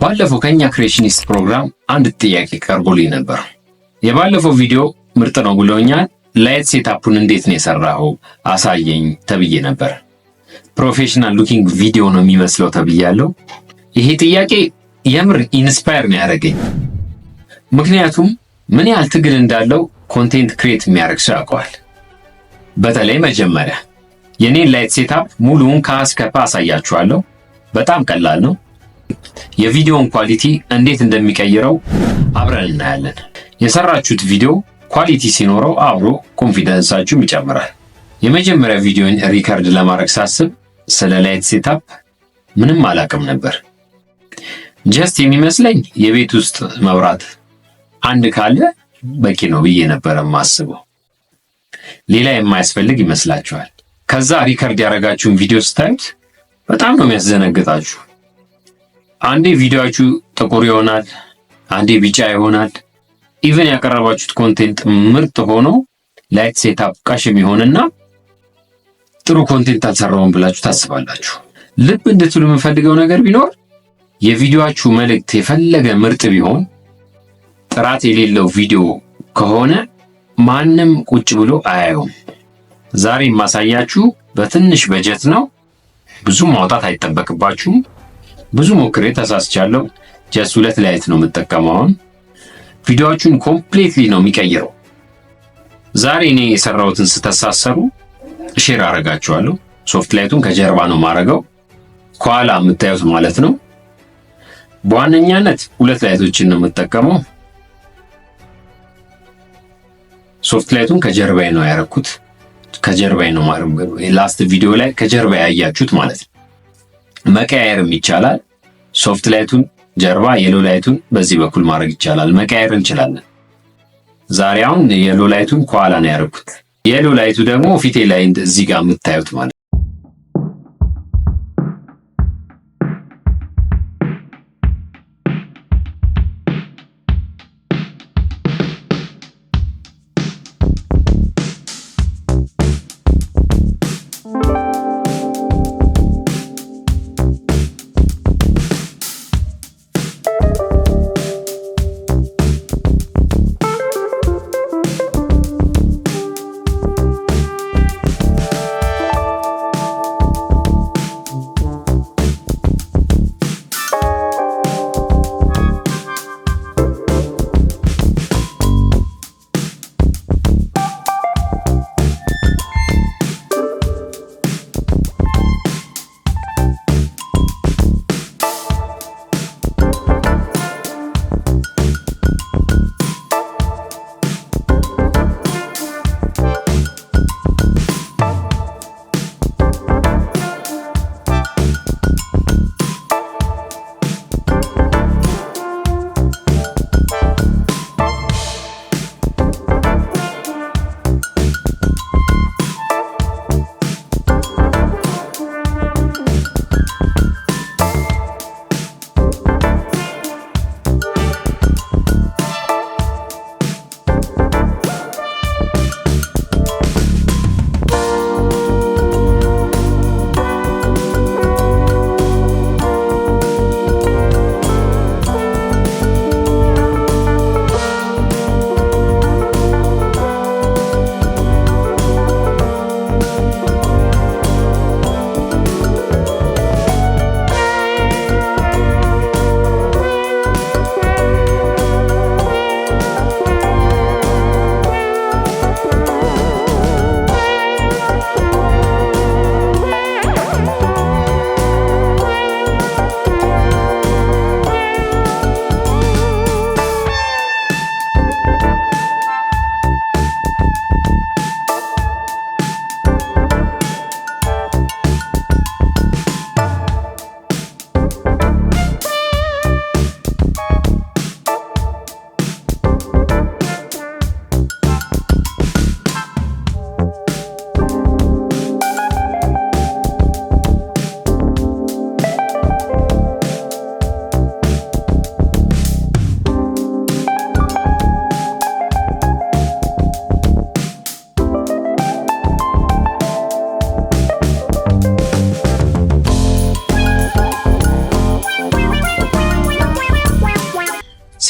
ባለፈው ከኛ ክሬሽኒስት ፕሮግራም አንድ ጥያቄ ቀርቦልኝ ነበር። የባለፈው ቪዲዮ ምርጥ ነው ብሎኛል። ላይት ሴትአፑን እንዴት ነው የሰራኸው አሳየኝ ተብዬ ነበር። ፕሮፌሽናል ሉኪንግ ቪዲዮ ነው የሚመስለው ተብያለሁ። ይሄ ጥያቄ የምር ኢንስፓየር ነው ያደረገኝ። ምክንያቱም ምን ያህል ትግል እንዳለው ኮንቴንት ክሬት የሚያደርግ ሰው ያውቀዋል። በተለይ መጀመሪያ የኔን ላይት ሴትአፕ ሙሉውን ከአስከፓ አሳያችኋለሁ። በጣም ቀላል ነው። የቪዲዮን ኳሊቲ እንዴት እንደሚቀይረው አብረን እናያለን። የሰራችሁት ቪዲዮ ኳሊቲ ሲኖረው አብሮ ኮንፊደንሳችሁም ይጨምራል። የመጀመሪያ ቪዲዮን ሪከርድ ለማድረግ ሳስብ ስለ ላይት ሴትአፕ ምንም አላውቅም ነበር። ጀስት የሚመስለኝ የቤት ውስጥ መብራት አንድ ካለ በቂ ነው ብዬ ነበር የማስበው። ሌላ የማያስፈልግ ይመስላችኋል። ከዛ ሪከርድ ያደረጋችሁን ቪዲዮ ስታዩት በጣም ነው የሚያስደነግጣችሁ። አንዴ ቪዲዮአችሁ ጥቁር ይሆናል፣ አንዴ ቢጫ ይሆናል። ኢቨን ያቀረባችሁት ኮንቴንት ምርጥ ሆኖ ላይት ሴትአፕ ቀሽም ይሆንና ጥሩ ኮንቴንት አልሰራውም ብላችሁ ታስባላችሁ። ልብ እንድትሉ የምፈልገው ነገር ቢኖር የቪዲዮአችሁ መልእክት የፈለገ ምርጥ ቢሆን ጥራት የሌለው ቪዲዮ ከሆነ ማንም ቁጭ ብሎ አያየውም። ዛሬ የማሳያችሁ በትንሽ በጀት ነው። ብዙ ማውጣት አይጠበቅባችሁም። ብዙ ሞክሬ ተሳስቻለሁ። ጀስት 2 ላይት ነው የምጠቀመው። ቪዲዮአችሁን ኮምፕሊትሊ ነው የሚቀይረው። ዛሬ እኔ የሰራሁትን ስተሳሰሩ ሼር አደርጋችኋለሁ። ሶፍት ላይቱን ከጀርባ ነው ማረገው፣ ከኋላ የምታዩት ማለት ነው። በዋነኛነት 2 ላይቶችን ነው የምጠቀመው። ሶፍት ላይቱን ከጀርባዬ ነው ያረኩት። ከጀርባዬ ነው ማረገው። ላስት ቪዲዮ ላይ ከጀርባ ያያችሁት ማለት ነው። መቀያየርም ይቻላል። ሶፍት ላይቱን ጀርባ፣ የሎ ላይቱን በዚህ በኩል ማድረግ ይቻላል። መቀያየር እንችላለን። ዛሬ አሁን የሎ ላይቱን ከኋላ ነው ያረኩት። የሎ ላይቱ ደግሞ ፊቴ ላይ እዚህ ጋር የምታዩት ማለት ነው።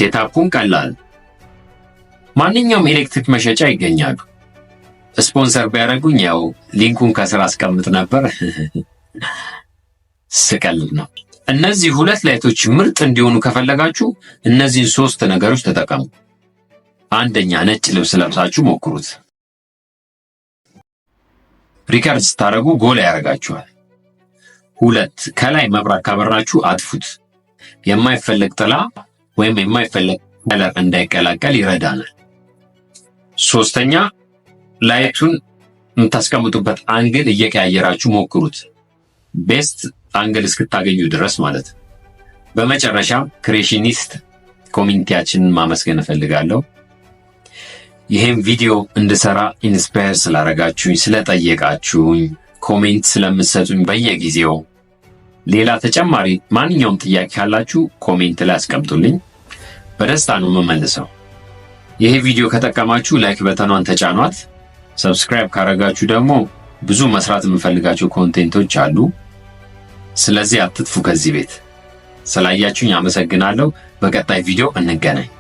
ሴታፑን ቀላል። ማንኛውም ኤሌክትሪክ መሸጫ ይገኛሉ። ስፖንሰር ቢያደርጉኝ ያው ሊንኩን ከስራ አስቀምጥ ነበር። ስቀልድ ነው። እነዚህ ሁለት ላይቶች ምርጥ እንዲሆኑ ከፈለጋችሁ እነዚህን 3 ነገሮች ተጠቀሙ። አንደኛ፣ ነጭ ልብስ ለብሳችሁ ሞክሩት። ሪከርድ ስታደርጉ ጎላ ያደርጋችኋል። 2፣ ከላይ መብራት ካበራችሁ አጥፉት። የማይፈለግ ጥላ ወይም የማይፈለግ ከለር እንዳይቀላቀል ይረዳናል። 3ኛ፣ ላይቱን የምታስቀምጡበት አንግል እየቀያየራችሁ ሞክሩት፣ ቤስት አንግል እስክታገኙ ድረስ ማለት። በመጨረሻም ክሬሽኒስት ኮሚኒቲያችንን ማመስገን እፈልጋለሁ። ይህም ቪዲዮ እንድሰራ ኢንስፓየር ስላደረጋችሁኝ፣ ስለጠየቃችሁኝ፣ ኮሜንት ስለምትሰጡኝ በየጊዜው፣ ሌላ ተጨማሪ ማንኛውም ጥያቄ ካላችሁ ኮሜንት ላይ አስቀምጡልኝ፣ በደስታ ነው የምመልሰው። ይሄ ቪዲዮ ከጠቀማችሁ ላይክ በተኗን ተጫኗት። ሰብስክራይብ ካረጋችሁ ደግሞ ብዙ መስራት የምፈልጋቸው ኮንቴንቶች አሉ። ስለዚህ አትጥፉ ከዚህ ቤት። ስላያችሁኝ አመሰግናለሁ። በቀጣይ ቪዲዮ እንገናኝ።